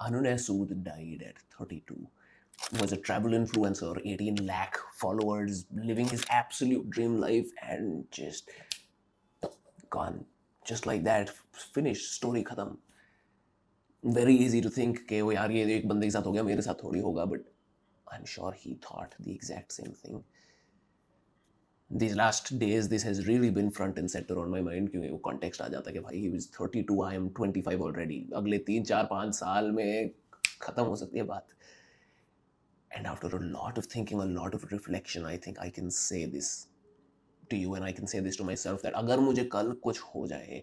Anunay Sood died at 32. Was a travel influencer, 18 lakh followers, living his absolute dream life, and just gone. Just like that, finished, story khatam. Very easy to think कि वो यार ये एक बंदे के साथ हो गया, मेरे साथ थोड़ी होगा, but I'm sure he thought the exact same thing. These last days, this has really been front and center on my mind क्योंकि वो context आ जाता है कि भाई he was 32, I am 25 already. अगले 3 4 5 साल में खत्म हो सकती है बात. And after a lot of thinking, a lot of reflection, I think I can say this to you and I can say this to myself that अगर मुझे कल कुछ हो जाए,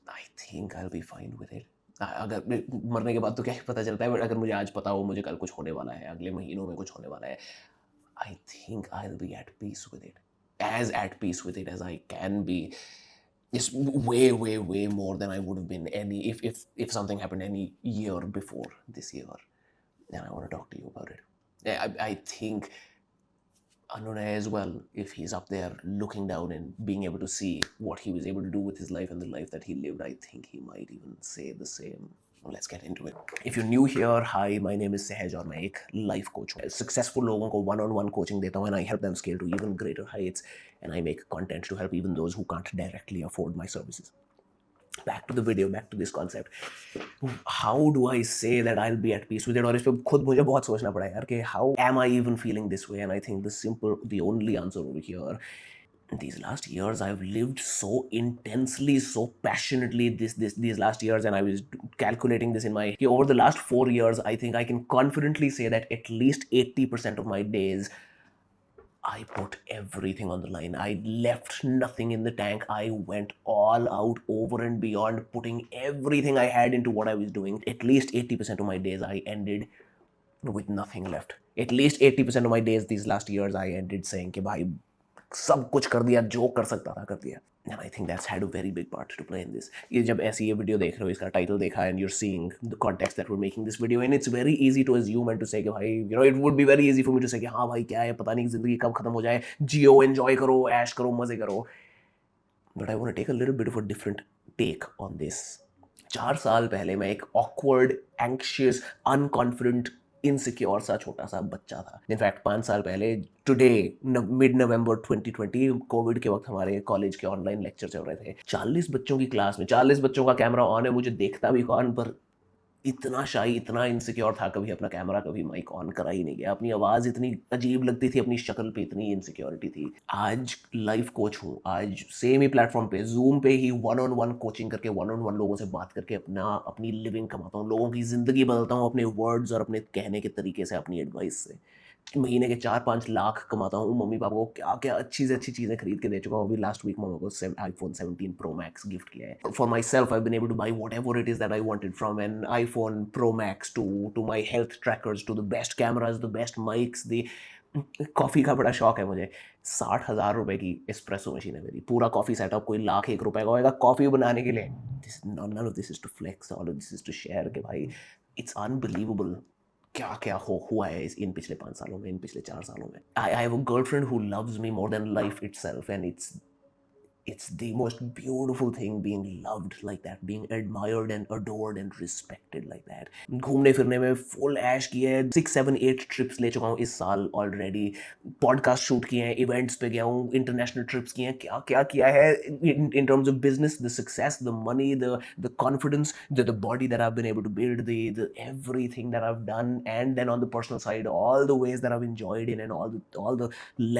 I think I'll be fine with it. अगर मरने के बाद तो क्या ही पता चलता है, बट अगर मुझे आज पता हो मुझे कल कुछ होने वाला है, अगले महीनों में कुछ होने वाला है, I think I'll be at peace with it. As at peace with it as I can be. It's way, way, way more than I would have been if something happened any year before this year. And I want to talk to you about it. I think Anunay as well, if he's up there looking down and being able to see what he was able to do with his life and the life that he lived, I think he might even say the same. Let's get into it. If you're new here, hi, my name is Sehaj और मैं एक life coach हूँ. Successful लोगों को one-on-one coaching देता हूँ and I help them scale to even greater heights and I make content to help even those who can't directly afford my services. Back to the video, back to this concept. How do I say that I'll be at peace with it? और इस पे खुद मुझे बहुत सोचना पड़ा यार कि how am I even feeling this way? And I think the only answer over here, these last years I've lived so intensely, so passionately these last years, and I was calculating this in my over the last 4 years. I think I can confidently say that at least 80% of my days I put everything on the line. I left nothing in the tank. I went all out, over and beyond, putting everything I had into what I was doing. At least 80% of my days I ended with nothing left. At least 80% of my days these last years I ended saying कि भाई सब कुछ कर दिया, जो कर सकता था कर दिया. And I think that's had a very big part to play in this. ये जब ऐसी ये वीडियो देख रहे हो, इसका टाइटल देखा and you're seeing the context that we're making this video, and it's very easy to assume and to say कि भाई, you know, it would be very easy for me to say कि हाँ भाई क्या है, पता नहीं जिंदगी कब खत्म हो जाए, जियो, enjoy करो, ऐश करो, मजे करो. But I want to take a little bit of a different take on this. 4 साल पहले मैं एक awkward, anxious, unconfident, इनसिक्योर सा छोटा सा बच्चा था. इनफैक्ट 5 साल पहले टुडे मिड नवंबर 2020 कोविड के वक्त हमारे कॉलेज के ऑनलाइन लेक्चर चल रहे थे. 40 बच्चों की क्लास में 40 बच्चों का कैमरा ऑन है, मुझे देखता भी कौन, पर इतना शाई, इतना इनसिक्योर था, कभी अपना कैमरा कभी माइक ऑन करा ही नहीं गया. अपनी आवाज़ इतनी अजीब लगती थी, अपनी शक्ल पे इतनी इनसिक्योरिटी थी. आज लाइफ कोच हूँ, आज सेम ही प्लेटफॉर्म पे जूम पे ही वन ऑन वन कोचिंग करके वन ऑन वन लोगों से बात करके अपनी लिविंग कमाता हूँ, लोगों की ज़िंदगी बदलता हूँ अपने वर्ड्स और अपने कहने के तरीके से, अपनी एडवाइस से. महीने के 4 5 लाख कमाता हूँ. मम्मी पापा को क्या क्या अच्छी से अच्छी चीज़ें खरीद के दे चुका हूँ. अभी लास्ट वीक मम्मा को iPhone 17 Pro Max गिफ्ट किया है. For myself I been able to buy whatever it is that I wanted, from an iPhone Pro Max to my health trackers to the best cameras, the best mics. The coffee का बड़ा शौक है मुझे. 60,000 रुपए की espresso machine है मेरी. पूरा कॉफ़ी सेटअप कोई लाख 1 रुपए का होएगा कॉफ़ी बनाने के लिए. None of this is to flex, all of this is to share कि भाई इट्स अनबिलीवेबल क्या क्या हुआ है इन पिछले 5 सालों में, इन पिछले 4 सालों में. I have a girlfriend who loves me more than life itself, and it's the most beautiful thing being loved like that, being admired and adored and respected like that. घूमने फिरने में फुल ऐश की है. 6 7 8 ट्रिप्स ले चुका हूँ इस साल ऑलरेडी. पॉडकास्ट शूट किए हैं, इवेंट्स पे गया हूँ, इंटरनेशनल ट्रिप्स किए हैं. क्या क्या किया है in terms of business, the success, the money, the confidence, the body that I've been able to build, the everything that I've done, and then on the personal side, all the ways that I've enjoyed it and all the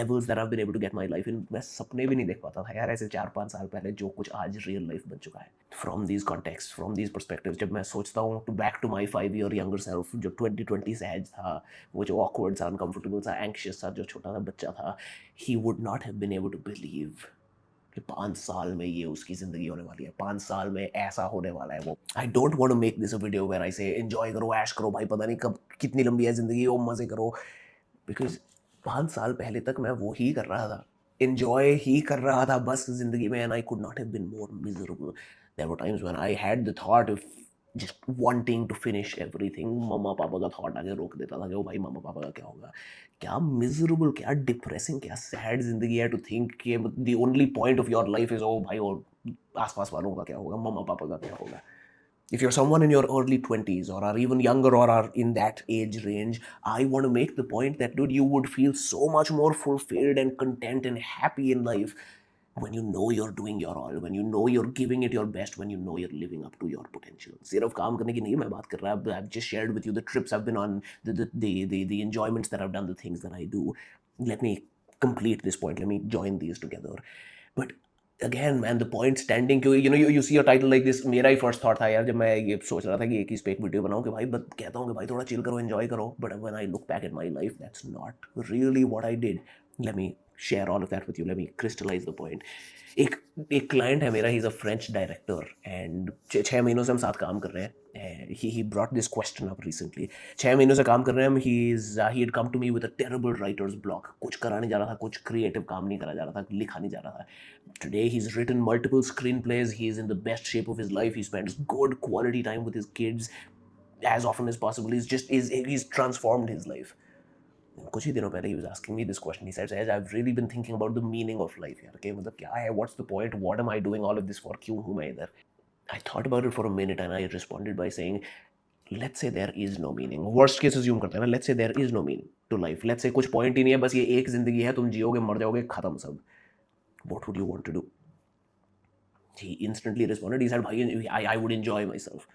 levels that I've been able to get my life in. मैं सपने भी नहीं देख पाता था यार ऐसे 4 5 साल पहले जो कुछ आज रियल लाइफ बन चुका है. From these context, from these perspective, जब मैं सोचता हूँ to back to my 5 year younger self, जो 2020 सहज था, वो जो ऑकवर्ड सा, अनकम्फर्टेबल सा, एंक्शियस सा, जो छोटा सा बच्चा था, he would not have been able to believe कि 5 साल में ये उसकी ज़िंदगी होने वाली है, 5 साल में ऐसा होने वाला है वो. I don't want to make this a video where I say enjoy करो, ऐश करो, भाई पता नहीं कब कितनी लंबी है ज़िंदगी, वो मज़े करो, बिकॉज 5 साल पहले तक मैं वो ही कर रहा था, एंजॉय ही कर रहा था बस ज़िंदगी में. And I could not have been more miserable. There were times when I had the thought of just wanting to finish everything. मम्मा पापा का थॉट आके रोक देता था कि ओ भाई मम्मा पापा का क्या होगा. क्या मिजरेबल, क्या डिप्रेसिंग, क्या सैड जिंदगी है टू थिंक कि the only point of your life is ओ भाई और आसपास वालों का क्या होगा, मम्मा पापा का क्या होगा. If you're someone in your early 20s or are even younger or are in that age range, I want to make the point that, dude, you would feel so much more fulfilled and content and happy in life when you know you're doing your all, when you know you're giving it your best, when you know you're living up to your potential. सिर्फ काम करने की नहीं मैं बात कर रहा. I've just shared with you the trips I've been on, the enjoyments that I've done, the things that I do. Let me complete this point. Let me join these together. But again, man, the point standing क्यों, you see a title like this. मेरा ही first thought था यार जब मैं ये सोच रहा था कि एक ही पे एक वीडियो बनाऊं कि भाई बस कहता हूँ कि भाई थोड़ा चिल करो, एंजॉय करो. But when I look back at my life, that's not really what I did. Let me share all of that with you. Let me crystallize the point. एक एक क्लाइंट है मेरा, he is a French director and 6 महीनों से हम साथ काम कर रहे हैं. He brought this question up recently. 6 महीनों से काम कर रहे हैं हम. He had come to me with a terrible writer's block. कुछ करा नहीं जा रहा था, कुछ क्रिएटिव काम नहीं करा जा रहा था, लिखा नहीं जा रहा था. Today he's written multiple screenplays. He's in the best shape of his life. He spends good quality time with his kids as often as possible. He's transformed his life. कुछ ही दिनों पहले he was asking me this question. He said, I've really been thinking about the meaning of life यार. Okay, मतलब क्या है? What's the point? What am I doing all of this for? क्यों हूँ मैं इधर? I thought about it for a minute and I responded by saying, let's say there is no meaning. Worst case assume करते हैं ना. Let's say there is no meaning to life. Let's say कुछ point ही नहीं है, बस ये एक जिंदगी है, तुम जियोगे, मर जाओगे, खत्म सब. What would you want to do? He instantly responded. He said, I would enjoy myself.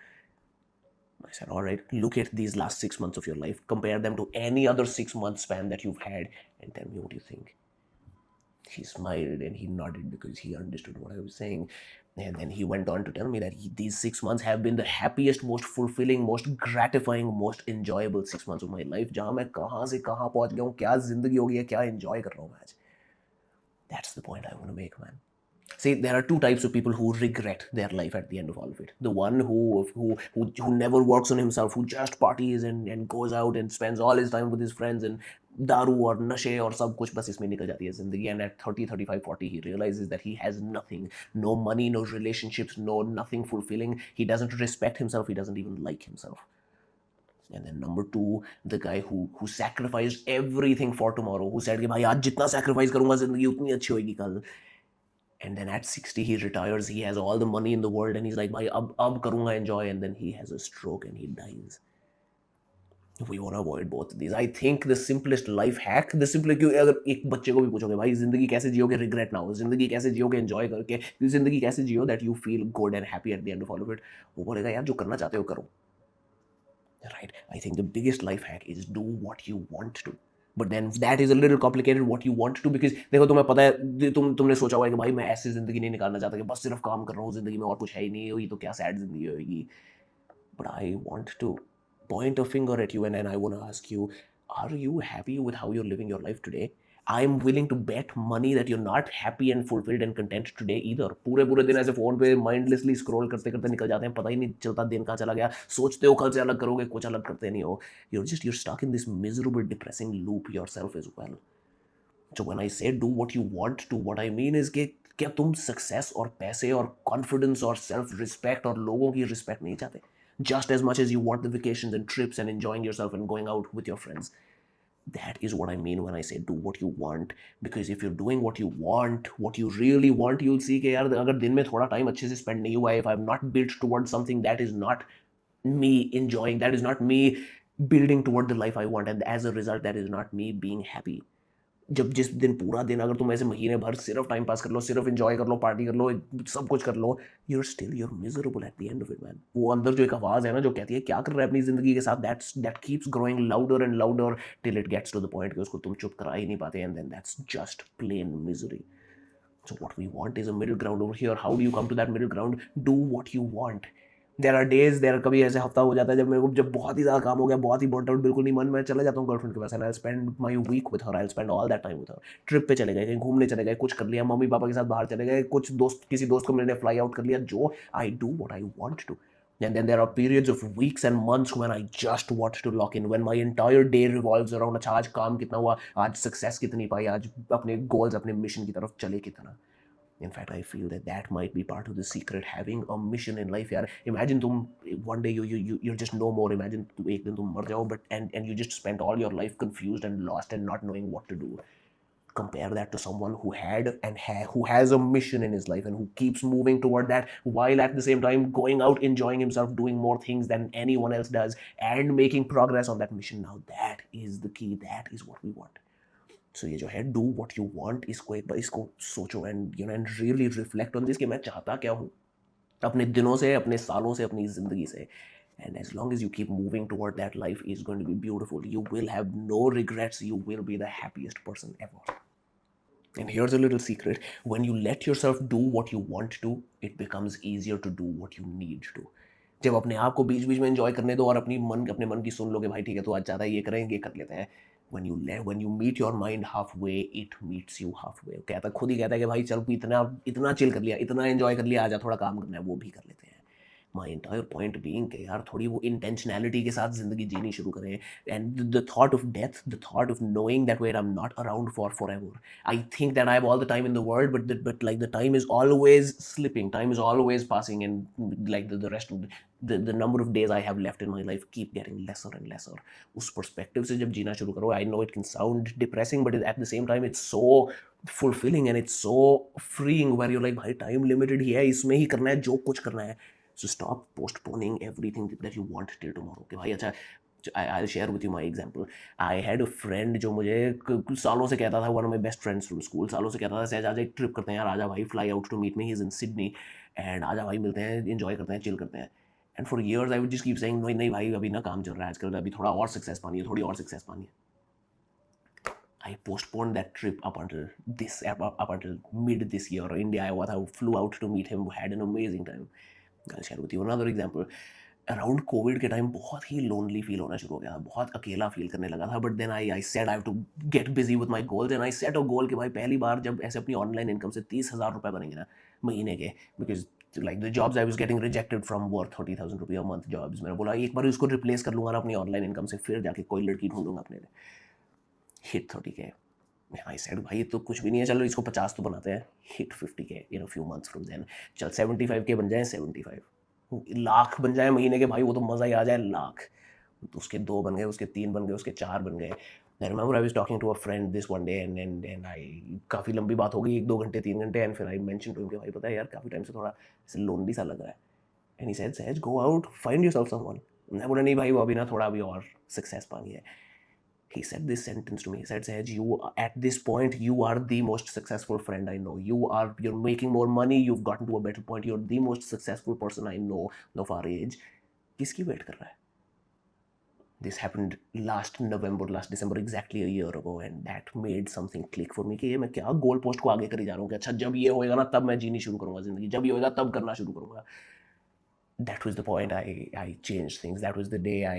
I said, all right, look at these last 6 months of your life, compare them to any other 6 month span that you've had, and tell me what you think. He smiled and he nodded because he understood what I was saying. And then he went on to tell me that these 6 months have been the happiest, most fulfilling, most gratifying, most enjoyable 6 months of my life. जहाँ मैं कहाँ से कहाँ पहुँच गया हूँ, क्या जिंदगी हो गई है, क्या enjoy कर रहा हूँ मैं आज. That's the point I want to make, man. See, there are two types of people who regret their life at the end of all of it. The one who never works on himself, who just parties and goes out and spends all his time with his friends and दारू और नशे और सब कुछ बस इसमें निकल जाती है जिंदगी. And at 30, 35, 40, he realizes that he has nothing. No money, no relationships, nothing fulfilling. He doesn't respect himself. He doesn't even like himself. And then number two, the guy who sacrificed everything for tomorrow, who said कि भाई आज जितना sacrifice करूँगा जिंदगी उतनी अच्छी होगी कल. And then at 60 he retires. He has all the money in the world and he's like, भाई अब करूँगा enjoy. And then he has a stroke and he dies. We want to avoid both of these. I think the simplest life hack, क्योंकि अगर एक बच्चे को भी पूछोगे भाई जिंदगी कैसे जियोगे रिग्रेट ना हो, जिंदगी कैसे जियोगे एंजॉय करके, जिंदगी कैसे जियो that you feel good and happy at the end of all of it, वो बोलेगा यार जो करना चाहते हो करो. Right? I think the biggest life hack is do what you want to. But then that is a little complicated, what you want to, because देखो तुम्हें पता है, तुमने सोचा होगा कि भाई मैं ऐसी जिंदगी नहीं निकालना चाहता कि बस सिर्फ काम कर रहा हूँ, जिंदगी में और कुछ है ही नहीं, ये तो क्या सैड जिंदगी होगी. But I want to point a finger at you and I want to ask you, are you happy with how you're living your life today? I'm willing to bet money that you're not happy and fulfilled and content today either. पूरे दिन ऐसे phone पे mindlessly scroll करते करते निकल जाते हैं, पता ही नहीं चलता दिन कहाँ चला गया. सोचते हो कल से अलग करोगे, कुछ अलग करते नहीं हो. You're stuck in this miserable, depressing loop yourself as well. So when I say do what you want to, what I mean is कि क्या तुम सक्सेस और पैसे और कॉन्फिडेंस और सेल्फ रिस्पेक्ट और लोगों की रिस्पेक्ट नहीं चाहते? Just as much as you want the vacations and trips and enjoying yourself and going out with your friends. That is what I mean when I say do what you want. Because if you're doing what you want, what you really want, you'll see कि यार अगर दिन में थोड़ा time अच्छे से spend नहीं हुआ है, if I'm not built towards something, that is not me enjoying, that is not me building toward the life I want, and as a result that is not me being happy. जब जिस दिन पूरा दिन अगर तुम ऐसे महीने भर सिर्फ टाइम पास कर लो, सिर्फ एंजॉय कर लो, पार्टी कर लो, सब कुछ कर लो, you're miserable at the end of it, man. वो अंदर जो एक आवाज़ है ना जो कहती है क्या कर रहा है अपनी ज़िंदगी के साथ, that keeps growing louder and louder till it gets to the point कि उसको तुम चुप करा ही नहीं पाते, and then that's just plain misery. So what we want is a middle ground over here. How do you come to that middle ground? Do what you want. There are days, कभी ऐसे हफ्ता हो जाता है जब बहुत ही ज़्यादा काम हो गया, बहुत ही बर्न आउट, बिल्कुल नहीं मन, मैं चला जाता हूँ गर्लफ्रेंड के पास and I spend my week with her, I spend all that time with her. Trip पे चले गए, कहीं घूमने चले गए, कुछ कर लिया, मम्मी पापा के साथ बाहर चले गए, कुछ दोस्त किसी दोस्त को मिलने फ्लाई आउट कर लिया. जो I do what I want to. And then there are periods of weeks and months when I just want to lock in, when my entire day revolves around अच्छा आज काम कितना हुआ, आज सक्सेस कितनी पाई, आज अपने गोल्स अपने मिशन की तरफ चले कितना. In fact, I feel that might be part of the secret, having a mission in life. यार imagine तुम one day you're just no more. Imagine एक दिन तुम मर जाओ, but and you just spent all your life confused and lost and not knowing what to do. compare that to someone who who has a mission in his life and who keeps moving toward that while at the same time going out enjoying himself, doing more things than anyone else does and making progress on that mission. Now that is the key, that is what we want. So ये जो है do what you want, इसको एक बार इसको सोचो and and really reflect on this कि मैं चाहता क्या हूँ अपने दिनों से, अपने सालों से, अपनी ज़िंदगी से. And as long as you keep moving toward that, life is going to be beautiful. You will have no regrets. You will be the happiest person ever. And here's a little secret. When you let yourself do what you want to, it becomes easier to do what you need to. जब अपने आप को बीच बीच में enjoy करने दो और अपने मन की सुन लो कि भाई ठीक है तो आज ज़्यादा ये करेंगे, ये कर लेते हैं. when you meet your mind halfway, it meets you halfway. खुद ही कहता है कि भाई चल इतना चिल कर लिया, इतना एंजॉय कर लिया, आजा थोड़ा काम करना है, वो भी कर लेते हैं. माई एंटायर पॉइंट बीइंग कि यार थोड़ी वो इंटेंशनैलिटी के साथ ज़िंदगी जीनी शुरू करें. And the thought of death, the thought of knowing that where I am not around forever. I think that I have all the time in the world, but like the time is always slipping, time is always passing, and like the rest of the number of days I have left in my life keep getting lesser and lesser. उस perspective से जब जीना शुरू करो, I know it can sound depressing, but at the same time it's so fulfilling and it's so freeing where you're like भाई time limited ही है, इसमें ही करना है जो कुछ करना है. So stop postponing everything that you want till tomorrow. कि भाई अच्छा, I'll share with you my example. I had a friend जो मुझे सालों से कहता था, one of my best friends from school, सालों से कहता था सहज आज एक ट्रिप करते हैं यार, आजा भाई, fly out to meet me, he's in Sydney, and आजा भाई मिलते हैं, enjoy करते हैं, chill करते हैं. And for years I would just keep saying नहीं भाई अभी ना काम चल रहा है आजकल, अभी थोड़ा और सक्सेस पानी है, थोड़ी और सक्सेस पानी है. I postponed that trip up until mid this year. India, I flew out to meet him, had an amazing time. I'll share with you another example. Around Covid के टाइम बहुत ही lonely feel होना शुरू हो गया था, बहुत अकेला feel करने लगा था. But then I said I have to get busy with my goals, and I set a goal कि भाई पहली बार जब ऐसे अपनी ऑनलाइन इनकम से 30,000 रुपये बनेंगे ना महीने के, because like the jobs I was getting rejected from were 30,000 रुपये a month jobs. मैंने बोला एक बार उसको रिप्लेस कर लूँगा ना अपनी ऑनलाइन इनकम से, फिर जाके कोई लड़की ढूंढूंगा अपने लिए. Hit 30K. आई सेड भाई तो कुछ भी नहीं है, चलो इसको 50 तो बनाते हैं. Hit 50K in a few months from then. चल 75K बन जाए, 75 लाख बन जाए महीने के, भाई वो तो मज़ा ही आ जाए. लाख तो उसके 2 बन गए, उसके 3 बन गए, उसके 4 बन गए. I remember I was talking to a friend this one day and I, काफ़ी लंबी बात हो गई, 1-2 घंटे 3 घंटे. एंड फिर आई मेंशन टू हिम कि भाई पता है यार काफ़ी टाइम से थोड़ा ऐसे लोनली सा लग रहा है. एंड ही सेड सहज go out, find yourself someone. मैं बोला नहीं भाई वो अभी ना थोड़ा अभी और सक्सेस पानी है. He said this sentence to me. He said, Sahaj, you at this point, you are the most successful friend I know. You're making more money. You've gotten to a better point. You're the most successful person I know of our age. किसकी wait कर रहा है? This happened last November, last December, exactly a year ago, and that made something click for me कि ये मैं क्या goal post को आगे करी जा रहा हूँ कि अच्छा जब ये होएगा ना तब मैं जीनी शुरू करूँगा ज़िंदगी, जब ये होएगा तब करना शुरू करूँगा. That was the point I changed things. That was the day I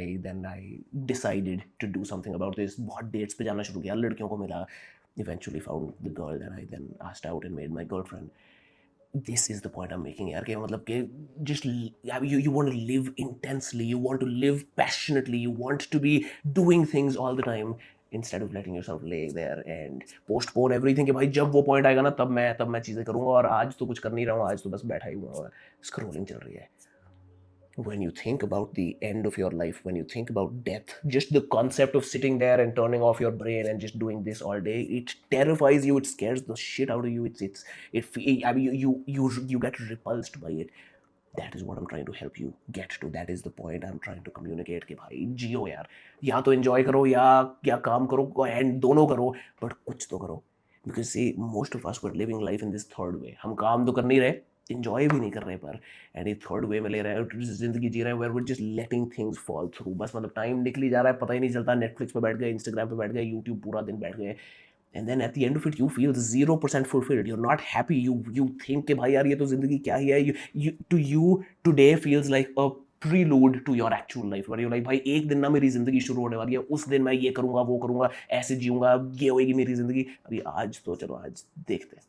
decided to do something about this. बहुत dates पे जाना शुरू किया, लड़कियों को मिला, eventually found the girl that I then asked out and made my girlfriend. This is the point I'm making यार कि मतलब कि just you want to live intensely, you want to live passionately, you want to be doing things all the time instead of letting yourself lay there and postpone everything कि भाई जब वो point आएगा ना तब मैं चीज़ें करूँगा, और आज तो कुछ कर नहीं रहा हूँ, आज तो बस बैठा ही हुआ हूँ, स्क्रोलिंग चल रही है. When you think about the end of your life, when you think about death, just the concept of sitting there and turning off your brain and just doing this all day, it terrifies you, it scares the shit out of you. I mean, you get repulsed by it. That is what I'm trying to help you get to. That is the point I'm trying to communicate कि भाई जियो यार, या तो enjoy करो या काम करो, and दोनों करो, but कुछ तो करो. Because see, most of us were living life in this third way. हम काम तो कर नहीं रहे, इंजॉय भी नहीं कर रहे पर, एंड ये थर्ड वे में ले रहे हैं, जिंदगी जी रहे हैं where we just letting things fall through. बस मतलब टाइम निकली जा रहा है, पता ही नहीं चलता. नेटफ्लिक्स पे बैठ गए, इंस्टाग्राम पे बैठ गए, यूट्यूब पूरा दिन बैठ गए, and then at the end of it you feel 0% fulfilled. You are not happy. You think कि भाई यार ये तो जिंदगी क्या ही है. You today feels like a prelude to your actual life, where you like भाई एक दिन ना मेरी जिंदगी शुरू होने वाली है, उस दिन मैं ये करूंगा, वो करूंगा, ऐसे जीऊंगा, ये होएगी मेरी जिंदगी. अभी आज तो चलो आज देखते हैं.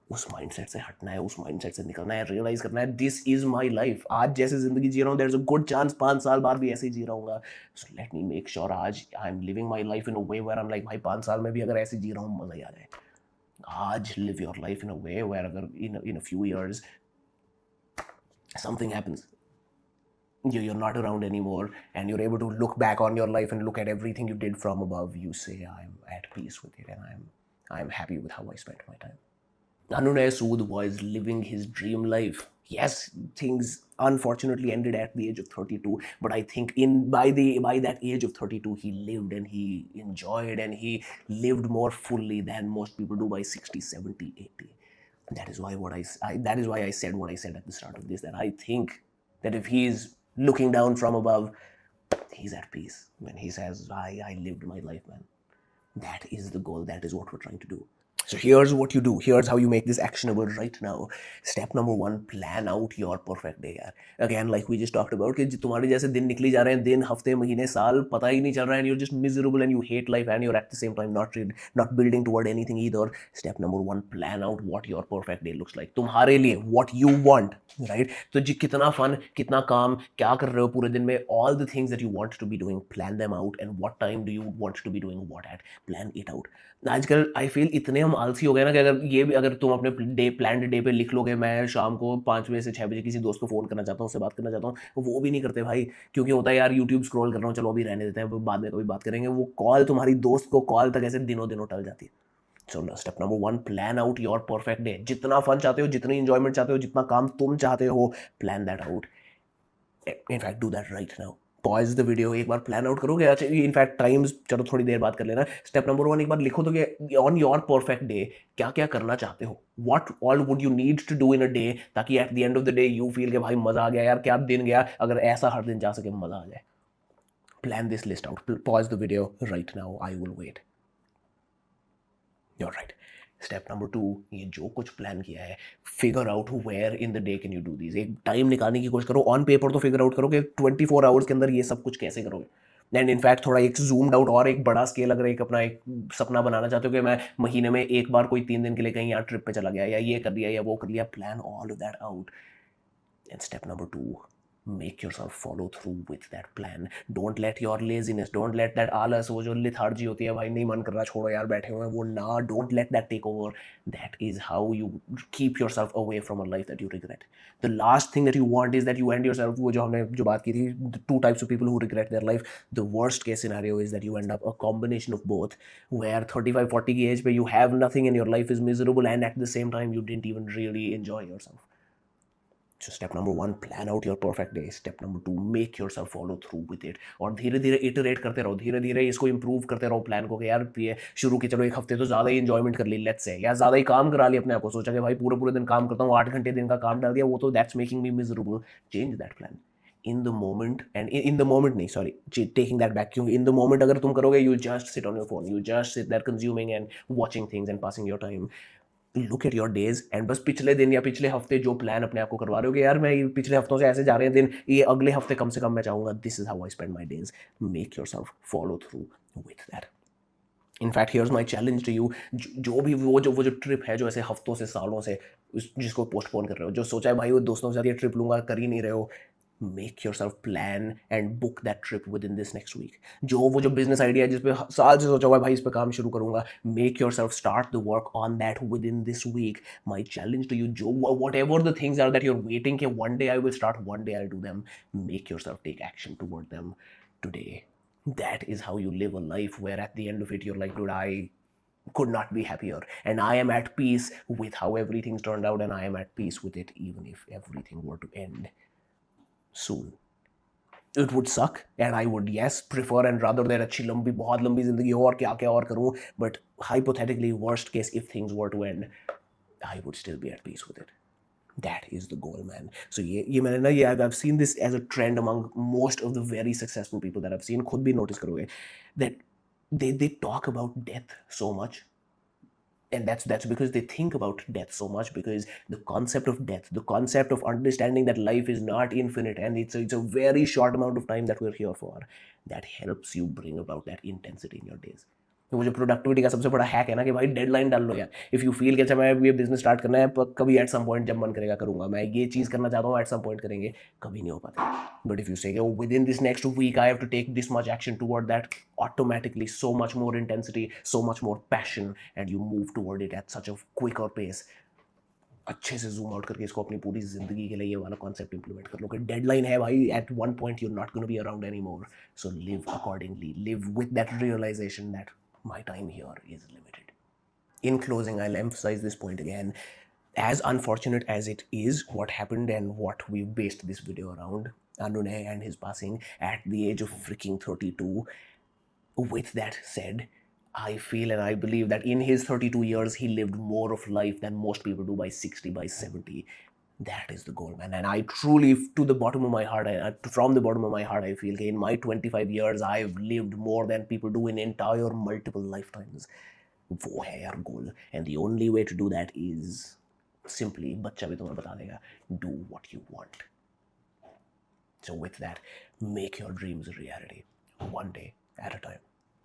उस माइंडसेट से हटना है, उस माइंडसेट से निकलना है, रियलाइज करना है दिस इज माई लाइफ. आज जैसे जिंदगी जी रहा हूँ, there is a good chance 5 साल बाद भी ऐसे ही जी रहा हूँ. So let me make sure आज I am living my life in a way where I am like भाई 5 साल में भी अगर ऐसे जी रहा हूँ मजा ही आ जाए. आज live your life in a way where अगर in a few years something happens, you're not around anymore, and you're able to look back on your life and look at everything you did from above, you say, I'm at peace with it, and I'm happy with how I spent my time. Anunay Sood was living his dream life. Yes, things unfortunately ended at the age of 32, but I think in by that age of 32, he lived and he enjoyed and he lived more fully than most people do by 60, 70, 80. That is why that is why I said what I said at the start of this, that I think that if he's looking down from above, he's at peace when he says, I lived my life, man. That is the goal. That is what we're trying to do. So here's what you do. Here's how you make this actionable right now. Step number 1, plan out your perfect day, यार. Again, like we just talked about, कि तुम्हारे जैसे दिन निकली जा रहे हैं, दिन, हफ्ते, महीने, साल, पता ही नहीं चल रहा है, and you're just miserable and you hate life and you're at the same time not building toward anything either. Step number 1, plan out what your perfect day looks like. तुम्हारे लिए, what you want, right? तो जी कितना fun, कितना काम, क्या कर रहे हो पूरे दिन में, all the things that you want to be doing, plan them out, and what time do you want to be doing what at, plan it out. आजकल आई फील इतने हम आलसी हो गए ना कि अगर तुम अपने प्लान्ड डे पे लिख लोगे, मैं शाम को 5 बजे से 6 बजे किसी दोस्त को फ़ोन करना चाहता हूँ, उससे बात करना चाहता हूँ, वो भी नहीं करते भाई, क्योंकि होता है यार यूट्यूब स्क्रॉल कर रहा हूँ, चलो अभी रहने देते हैं, बाद में कभी बात करेंगे, वो कॉल तुम्हारी दोस्त को कॉल तक ऐसे दिनों दिनों टल जाती है. So step number 1, plan out your perfect day. जितना फन चाहते हो, जितनी इंजॉयमेंट चाहते हो, जितना काम तुम चाहते हो, plan that out. In fact do that right now. Pause the video, एक बार प्लान आउट करोगे. अच्छा, इनफैक्ट टाइम्स चलो थोड़ी देर बात कर लेना. स्टेप नंबर 1, एक बार लिखो तो कि ऑन योर परफेक्ट डे क्या क्या करना चाहते हो, what all would you need to do in a day, ताकि at the end of the day you feel कि भाई मजा आ गया यार, क्या दिन गया, अगर ऐसा हर दिन जा सके मजा आ जाए. Plan this list out. Pause the video right now. I will wait. You're right. Step number 2, ये जो कुछ प्लान किया है, figure out where in the day can you do this. एक टाइम निकालने की कोशिश करो. ऑन पेपर तो फिगर आउट करो कि 24 आवर्स के अंदर ये सब कुछ कैसे करोगे. एंड इनफैक्ट थोड़ा एक जूम्ड आउट और एक बड़ा स्केल, अगर एक अपना एक सपना बनाना चाहते हो कि मैं महीने में एक बार कोई 3 दिन के लिए कहीं यहाँ ट्रिप पे चला गया, या ये कर लिया या वो कर लिया, plan all of that out. And step number 2, make yourself follow through with that plan. Don't let your laziness, don't let that आलस, वो जो lethargy होती है, भाई नहीं मन कर रहा, छोड़ो यार बैठे हुए हैं, वो ना, don't let that take over. That is how you keep yourself away from a life that you regret. The last thing that you want is that you end yourself, वो जो हमने जो बात की थी, the 2 types of people who regret their life. The worst case scenario is that you end up a combination of both, where 35-40 की age पे you have nothing and your life is miserable, and at the same time you didn't even really enjoy yourself. So step number 1, plan out your perfect day. Step number 2, make yourself follow through with it. और धीरे धीरे iterate करते रहो, धीरे धीरे इसको improve करते रहो प्लान को, कि यार ये शुरू के चलो एक हफ्ते तो ज़्यादा ही इंजॉयमेंट कर ली, लेट्स से, या ज़्यादा ही काम करा लिया अपने आप को, सोचा कि भाई पूरे पूरे दिन काम करता हूँ, 8 घंटे दिन का काम डाल दिया, वो तो that's making me miserable. Change that plan in the moment. And in the moment नहीं, sorry, taking that back, क्योंकि in the moment अगर तुम करोगे, you just sit on your phone, you just sit there consuming and watching things and passing your time. Look at your days and बस पिछले दिन या पिछले हफ्ते जो प्लान अपने आप को करवा रहे हो कि यार मैं पिछले हफ्तों से ऐसे जा रहे हैं दिन, ये अगले हफ्ते कम से कम मैं चाहूँगा, this is how I spend my days. Make yourself follow through with that. In fact here's my challenge to you. जो भी वो जो ट्रिप है, जो ऐसे हफ्तों से सालों से जिसको पोस्टपोन कर रहे हो, जो सोचा है भाई वो दोस्तों के साथ ये ट्रिप लूंगा, कर ही नहीं रहे हो, make yourself plan and book that trip within this next week. वो जो business idea है जिस पे साल से सोचा हुआ है भाई इस पे काम शुरू करूंगा, make yourself start the work on that within this week. My challenge to you, whatever the things are that you're waiting कि one day I will start, one day I'll do them, make yourself take action toward them today. That is how you live a life where at the end of it you're like, dude, I could not be happier, and I am at peace with how everything's turned out, and I am at peace with it even if everything were to end soon. It would suck, and I would, yes, prefer and rather that अच्छी लंबी, बहुत लंबी जिंदगी हो और क्या क्या और करूँ, but hypothetically worst case if things were to end, I would still be at peace with it. That is the goal, man. So ये मैंने ना, ये I've seen this as a trend among most of the very successful people that I've seen. खुद भी notice करोगे that they talk about death so much, and that's because they think about death so much, because the concept of death, the concept of understanding that life is not infinite and it's a very short amount of time that we're here for, that helps you bring about that intensity in your days. वो जो productivity का सबसे बड़ा hack है ना, कि भाई deadline डाल लो यार. इफ़ यू फील कि अच्छा मैं ये बिजनेस स्टार्ट करना है, कभी एट सम पॉइंट जब मन करेगा करूंगा, मैं ये चीज़ करना चाहता हूँ, एट सम पॉइंट करेंगे, कभी नहीं हो पाता. But if you say within this next week I have to take this much action toward that, automatically so much more intensity, so much more passion, and you move toward it at such a quicker pace. अच्छे से zoom out करके इसको अपनी पूरी ज़िंदगी के लिए ये वाला कॉन्सेप्ट इंप्लीमेंट कर लो कि डेडलाइन है भाई, at one point you are not gonna be around any more, so live accordingly, live with that realisation that my time here is limited. In closing, I'll emphasize this point again. As unfortunate as it is what happened and what we've based this video around, Anunay and his passing at the age of freaking 32, with that said, I feel and I believe that in his 32 years, he lived more of life than most people do by 60, by 70. That is the goal, man. And I truly, to the bottom of my heart, from the bottom of my heart, I feel that in my 25 years, I've lived more than people do in entire multiple lifetimes. वो है यार goal. And the only way to do that is simply, बच्चा भी तुम्हें बता देगा, do what you want. So with that, make your dreams a reality, one day at a time.